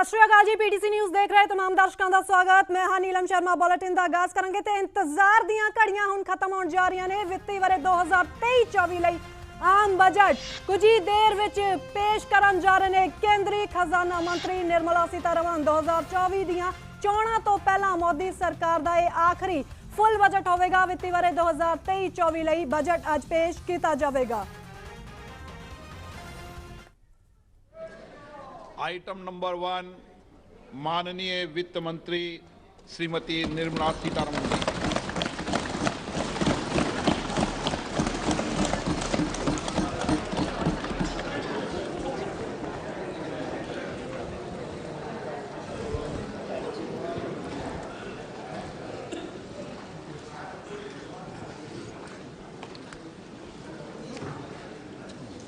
सत श्री अकाल जी। PTC news देख रहे तमाम दर्शकों का स्वागत। मैं हाँ नीलम शर्मा। बुलेटिन का आगाज करेंगे तो इंतजार दियां घड़ियां हुण खत्म होण जा रही ने। वित्ती वरे 2023-24 लई आम बजट कुछ ही देर विच पेश करन जा रहे ने केंद्रीय खजाना मंत्री निर्मला सीतारमन। 2024 दियां चोणां तो पहला मोदी सरकार दा यह आखिरी फुल बजट होवेगा। वित्ती वरे 2023-24 लई बजट अज पेश किया जाएगा। आइटम नंबर 1 माननीय वित्त मंत्री श्रीमती निर्मला सीतारमन जी।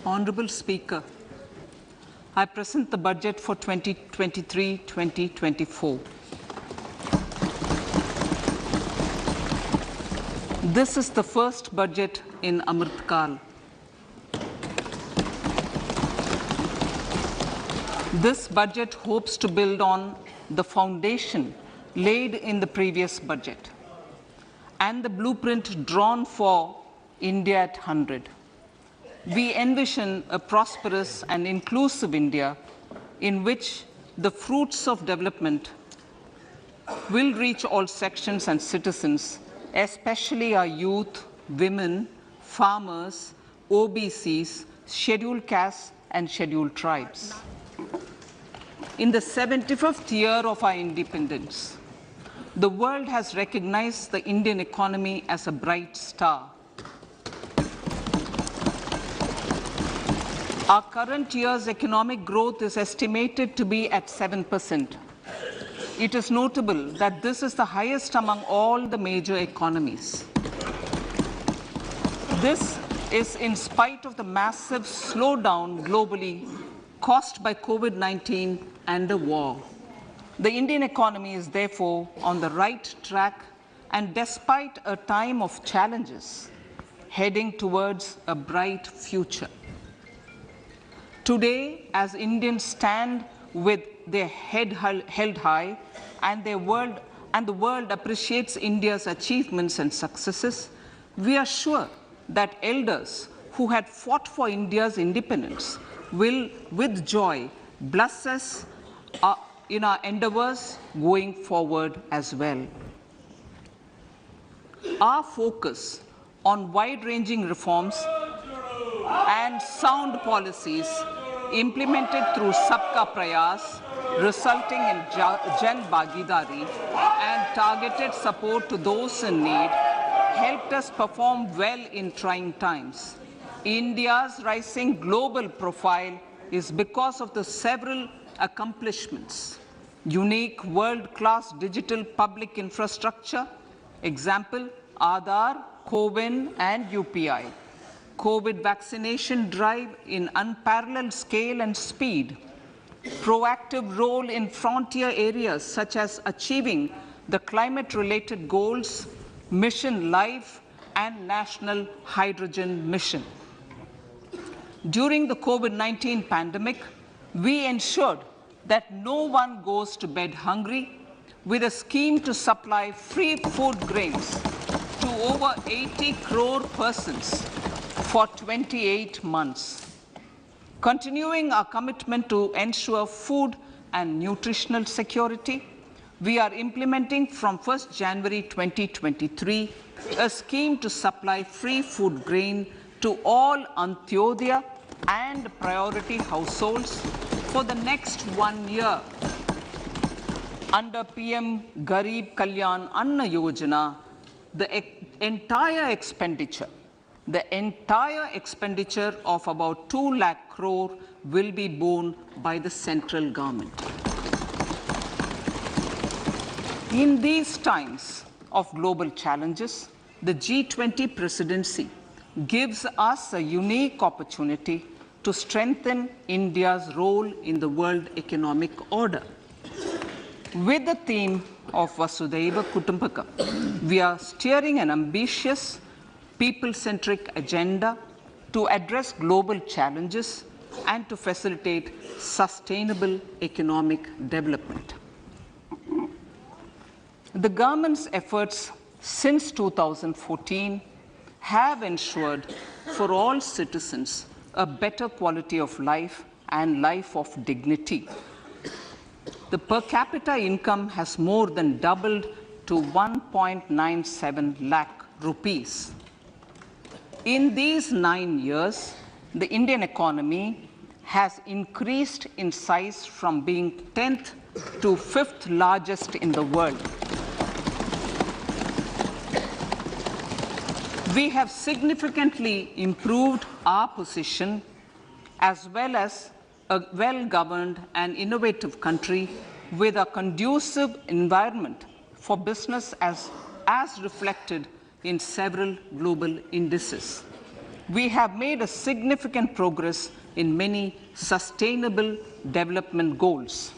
Honorable Speaker, I present the budget for 2023-2024. This is the first budget in Amrit Kaal. This budget hopes to build on the foundation laid in the previous budget and the blueprint drawn for India at 100. We envision a prosperous and inclusive India in which the fruits of development will reach all sections and citizens, especially our youth, women, farmers, OBCs, scheduled castes and scheduled tribes. In the 75th year of our independence, the world has recognized the Indian economy as a bright star. Our current year's economic growth is estimated to be at 7%. It is notable that this is the highest among all the major economies. This is in spite of the massive slowdown globally caused by COVID-19 and the war. The Indian economy is therefore on the right track and despite a time of challenges, heading towards a bright future. Today, as Indians stand with their head held high and the world appreciates India's achievements and successes, we are sure that elders who had fought for India's independence will, with joy, bless us in our endeavors going forward as well. Our focus on wide-ranging reforms and sound policies implemented through Sabka Prayas, resulting in Jan Bhagidari and targeted support to those in need, helped us perform well in trying times. India's rising global profile is because of the several accomplishments. Unique world-class digital public infrastructure, example, Aadhaar, CoWIN and UPI. COVID vaccination drive in unparalleled scale and speed, proactive role in frontier areas such as achieving the climate-related goals, Mission Life and National Hydrogen Mission. During the COVID-19 pandemic, we ensured that no one goes to bed hungry with a scheme to supply free food grains to over 80 crore persons for 28 months. Continuing our commitment to ensure food and nutritional security, we are implementing from 1st January 2023 a scheme to supply free food grain to all Antyodaya and priority households for the next 1 year. Under PM Garib Kalyan Anna Yojana, the entire expenditure of about 2 lakh crore will be borne by the central government. In these times of global challenges, the G20 presidency gives us a unique opportunity to strengthen India's role in the world economic order. With the theme of Vasudhaiva Kutumbakam, we are steering an ambitious people-centric agenda to address global challenges and to facilitate sustainable economic development. The government's efforts since 2014 have ensured for all citizens a better quality of life and life of dignity. The per capita income has more than doubled to 1.97 lakh rupees. In these 9 years, the Indian economy has increased in size from being 10th to 5th largest in the world. We have significantly improved our position as well as a well-governed and innovative country with a conducive environment for business as reflected in several global indices. We have made a significant progress in many sustainable development goals.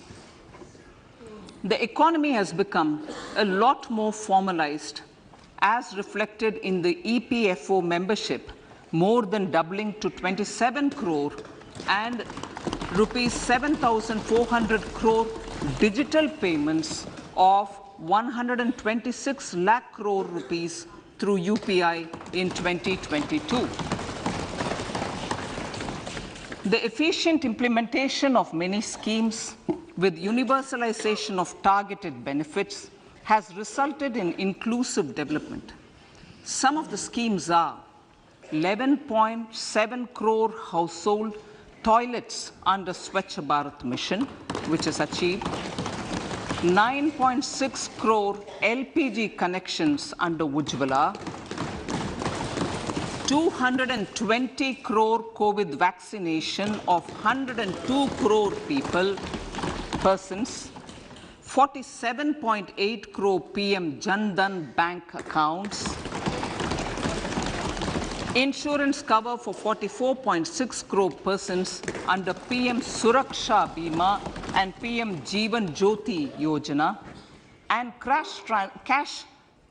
The economy has become a lot more formalized as reflected in the EPFO membership, more than doubling to 27 crore and rupees 7,400 crore digital payments of 126 lakh crore rupees through UPI in 2022. The efficient implementation of many schemes with universalization of targeted benefits has resulted in inclusive development. Some of the schemes are 11.7 crore household toilets under Swachh Bharat mission, which is achieved, 9.6 crore LPG connections under Ujjwala, 220 crore COVID vaccination of 102 crore persons, 47.8 crore PM Jan Dhan bank accounts, insurance cover for 44.6 crore persons under PM Suraksha Bima and PM Jeevan Jyoti Yojana, and cash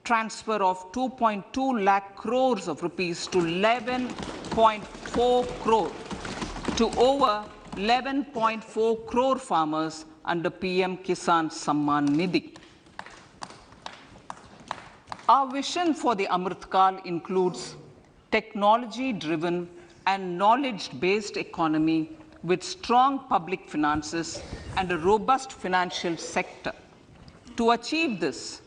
transfer of 2.2 lakh crores of rupees to 11.4 crore to over 11.4 crore farmers under PM Kisan Samman Nidhi. Our vision for the Amrit Kal includes technology-driven and knowledge-based economy with strong public finances and a robust financial sector. To achieve this,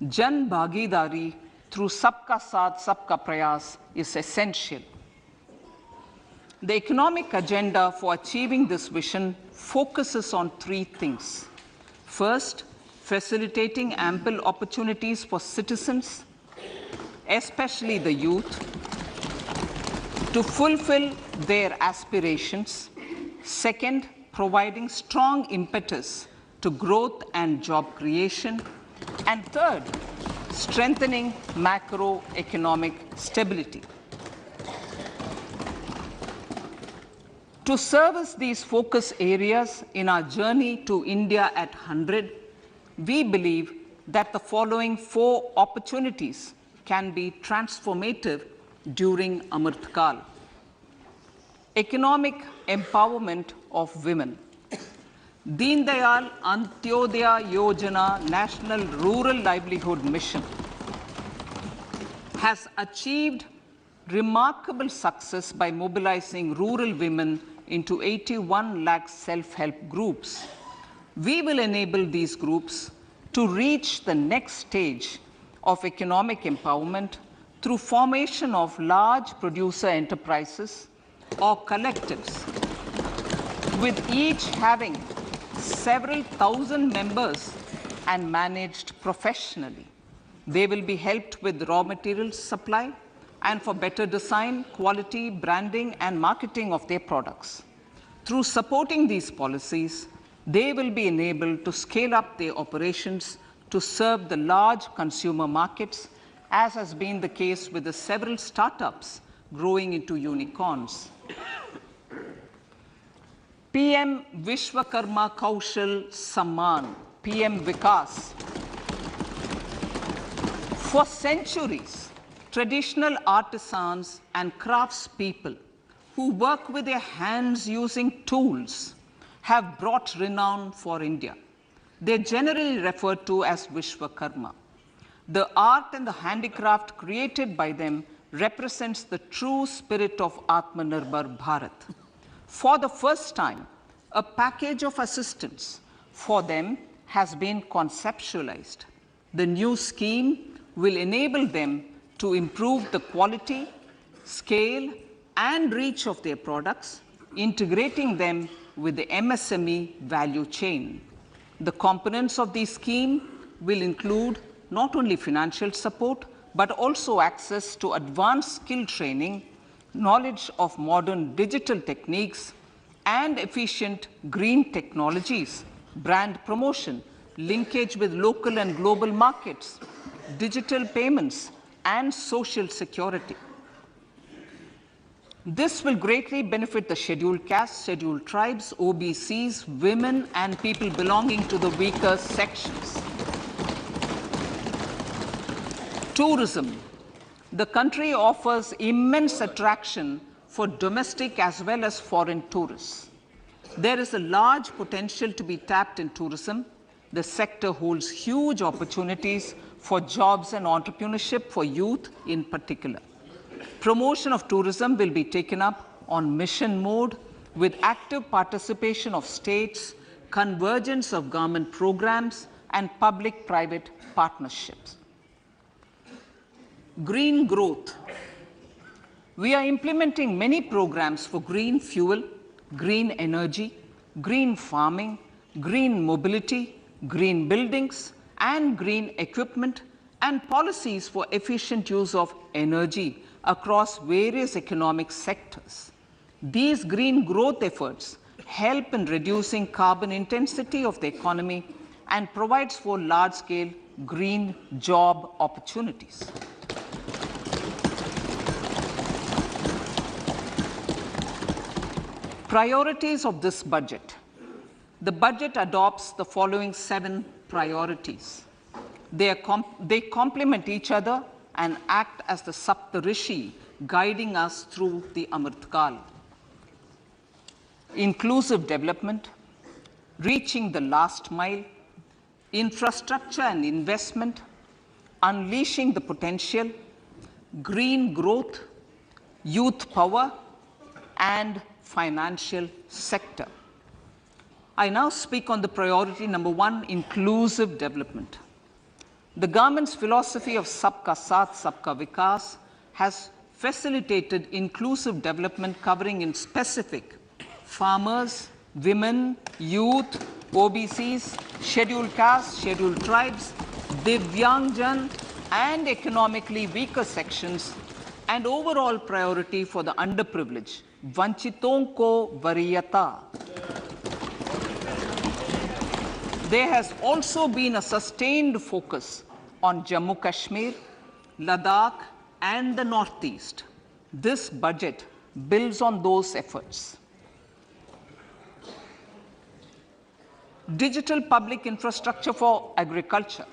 Jan Bhagidari through Sabka Saath, Sabka Prayas is essential. The economic agenda for achieving this vision focuses on 3 things. First, facilitating ample opportunities for citizens, especially the youth, to fulfill their aspirations. Second, providing strong impetus to growth and job creation. And third, strengthening macroeconomic stability. To service these focus areas in our journey to India at 100, we believe that the following 4 opportunities can be transformative during Amrit Kal. Economic empowerment of women. Deen Dayal Antyodaya Yojana National Rural Livelihood Mission has achieved remarkable success by mobilizing rural women into 81 lakh self-help groups. We will enable these groups to reach the next stage of economic empowerment through formation of large producer enterprises or collectives, with each having several thousand members and managed professionally. They will be helped with raw materials supply and for better design, quality, branding, and marketing of their products. Through supporting these policies, they will be enabled to scale up their operations to serve the large consumer markets, as has been the case with the several startups growing into unicorns. PM Vishwakarma Kaushal Samman, PM Vikas. For centuries, traditional artisans and craftspeople who work with their hands using tools have brought renown for India. They're generally referred to as Vishwakarma. The art and the handicraft created by them represents the true spirit of Atmanirbhar Bharat. For the first time, a package of assistance for them has been conceptualized. The new scheme will enable them to improve the quality, scale, and reach of their products, integrating them with the MSME value chain. The components of the scheme will include not only financial support, but also access to advanced skill training, knowledge of modern digital techniques, and efficient green technologies, brand promotion, linkage with local and global markets, digital payments, and social security. This will greatly benefit the scheduled castes, scheduled tribes, OBCs, women, and people belonging to the weaker sections. Tourism. The country offers immense attraction for domestic as well as foreign tourists. There is a large potential to be tapped in tourism. The sector holds huge opportunities for jobs and entrepreneurship for youth in particular. Promotion of tourism will be taken up on mission mode with active participation of states, convergence of government programs, and public-private partnerships. Green growth. We are implementing many programs for green fuel, green energy, green farming, green mobility, green buildings, and green equipment, and policies for efficient use of energy across various economic sectors. These green growth efforts help in reducing carbon intensity of the economy and provides for large-scale green job opportunities. Priorities of this budget. The budget adopts the following 7 priorities. They complement each other and act as the Saptarishi guiding us through the Amrit Kal. Inclusive development, reaching the last mile, infrastructure and investment, unleashing the potential, green growth, youth power, and financial sector. I now speak on the priority number 1, inclusive development. The government's philosophy of Sabka Saath, Sabka Vikas has facilitated inclusive development covering in specific farmers, women, youth, OBCs, scheduled castes, scheduled tribes, Divyangjan, and economically weaker sections, and overall priority for the underprivileged. Vanchiton ko variyata. There has also been a sustained focus on Jammu Kashmir, Ladakh, and the Northeast. This budget builds on those efforts. Digital public infrastructure for agriculture.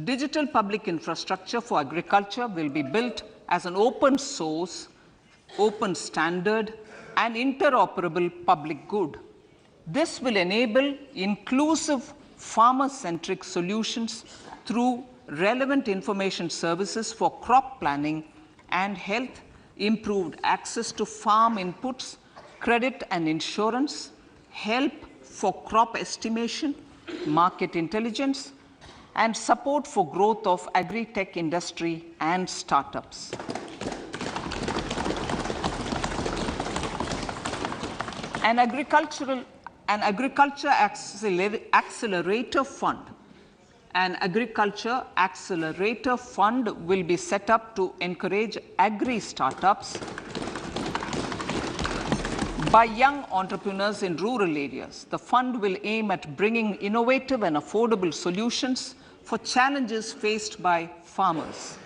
Digital public infrastructure for agriculture will be built as an open source, open standard, and interoperable public good. This will enable inclusive farmer-centric solutions through relevant information services for crop planning and health, improved access to farm inputs, credit and insurance, help for crop estimation, market intelligence, and support for growth of agri-tech industry and startups. An agriculture accelerator fund. An agriculture accelerator fund will be set up to encourage agri-startups by young entrepreneurs in rural areas. The fund will aim at bringing innovative and affordable solutions for challenges faced by farmers.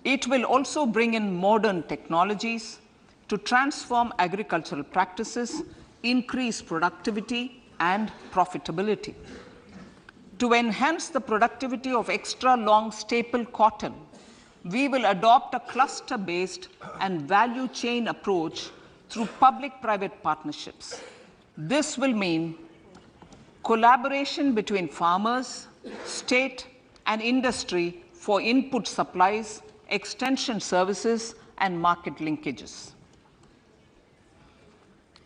It will also bring in modern technologies to transform agricultural practices, increase productivity and profitability. To enhance the productivity of extra long staple cotton, we will adopt a cluster-based and value chain approach through public-private partnerships. This will mean collaboration between farmers, state, and industry for input supplies, extension services, and market linkages.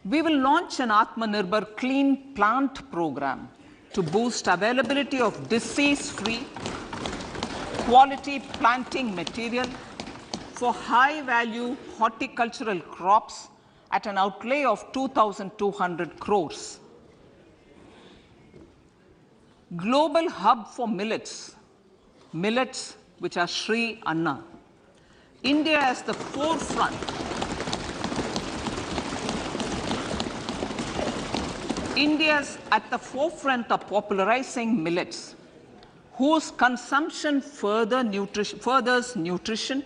We will launch an Atmanirbhar Clean Plant program to boost availability of disease-free, quality planting material for high-value horticultural crops at an outlay of 2,200 crores. Global hub for millets which are Sri Anna. India is the forefront. India is at the forefront of popularizing millets, whose consumption furthers nutrition,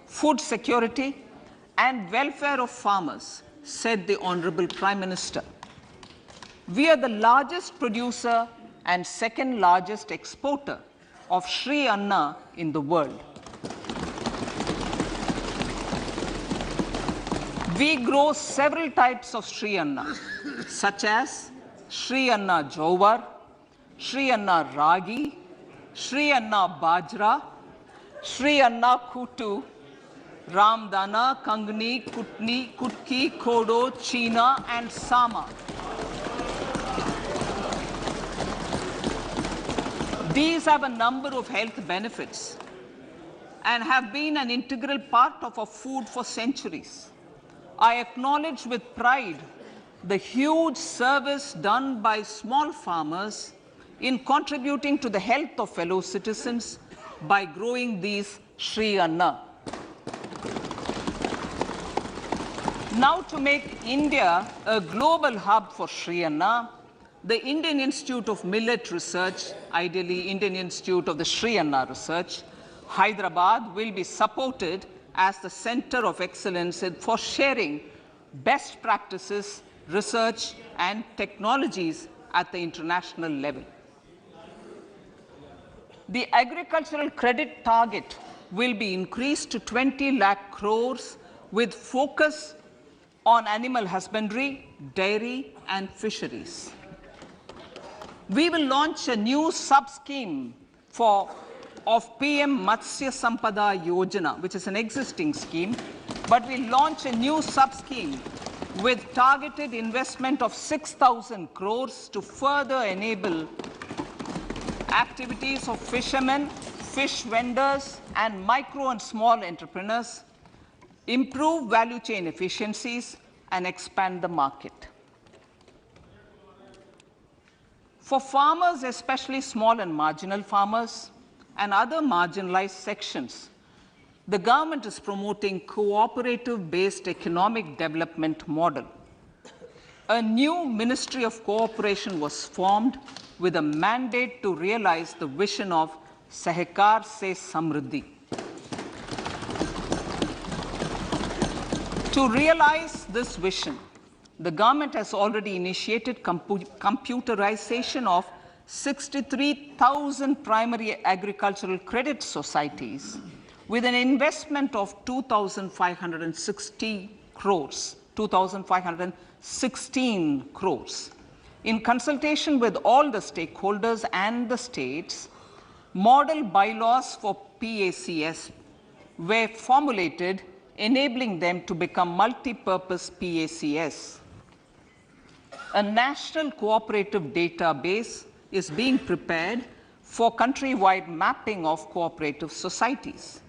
food security, and welfare of farmers, said the Honorable Prime Minister. We are the largest producer and second largest exporter of Sri Anna in the world. We grow several types of Sri Anna, such as Sri Anna Jowar, Sri Anna Ragi, Sri Anna Bajra, Sri Anna Kutu, Ramdana, Kangni, Kutni, Kutki, Kodo, China, and Sama. These have a number of health benefits and have been an integral part of our food for centuries. I acknowledge with pride the huge service done by small farmers in contributing to the health of fellow citizens by growing these Sri Anna. Now, to make India a global hub for Sri Anna, the Indian Institute of Millet Research, ideally Indian Institute of the Sri Anna Research, Hyderabad, will be supported as the center of excellence for sharing best practices, research, and technologies at the international level. The agricultural credit target will be increased to 20 lakh crores with focus on animal husbandry, dairy, and fisheries. We will launch a new sub-scheme of PM Matsya Sampada Yojana, which is an existing scheme, but we'll launch a new sub-scheme with targeted investment of 6,000 crores to further enable activities of fishermen, fish vendors, and micro and small entrepreneurs, improve value chain efficiencies, and expand the market. For farmers, especially small and marginal farmers and other marginalized sections, the government is promoting cooperative-based economic development model. A new Ministry of Cooperation was formed with a mandate to realize the vision of Sahkar Se Samriddhi. To realize this vision, the government has already initiated computerization of 63,000 primary agricultural credit societies with an investment of 2,516 crores. In consultation with all the stakeholders and the states, model bylaws for PACS were formulated, enabling them to become multi-purpose PACS. A national cooperative database is being prepared for countrywide mapping of cooperative societies.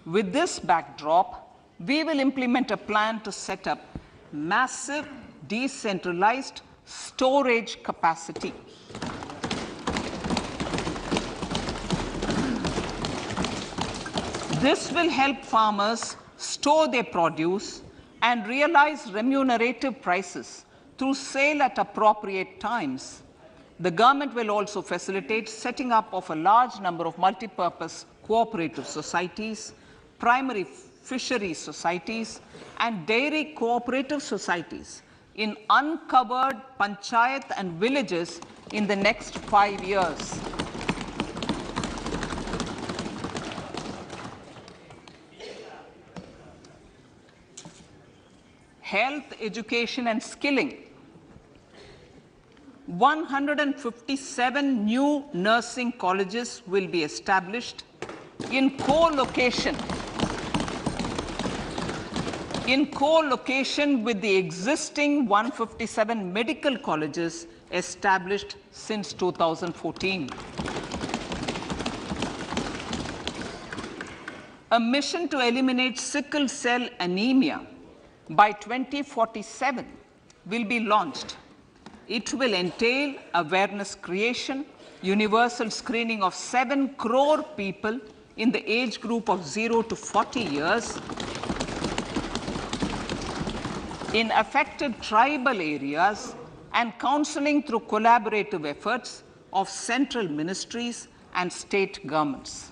With this backdrop, we will implement a plan to set up massive decentralized storage capacity. This will help farmers store their produce and realize remunerative prices through sale at appropriate times. The government will also facilitate setting up of a large number of multi-purpose cooperative societies, primary fishery societies, and dairy cooperative societies in uncovered panchayat and villages in the next 5 years. health, education, and skilling. 157 new nursing colleges will be established in co-location with the existing 157 medical colleges established since 2014. A mission to eliminate sickle cell anemia by 2047 will be launched. It will entail awareness creation, universal screening of 7 crore people in the age group of 0 to 40 years in affected tribal areas, and counseling through collaborative efforts of central ministries and state governments.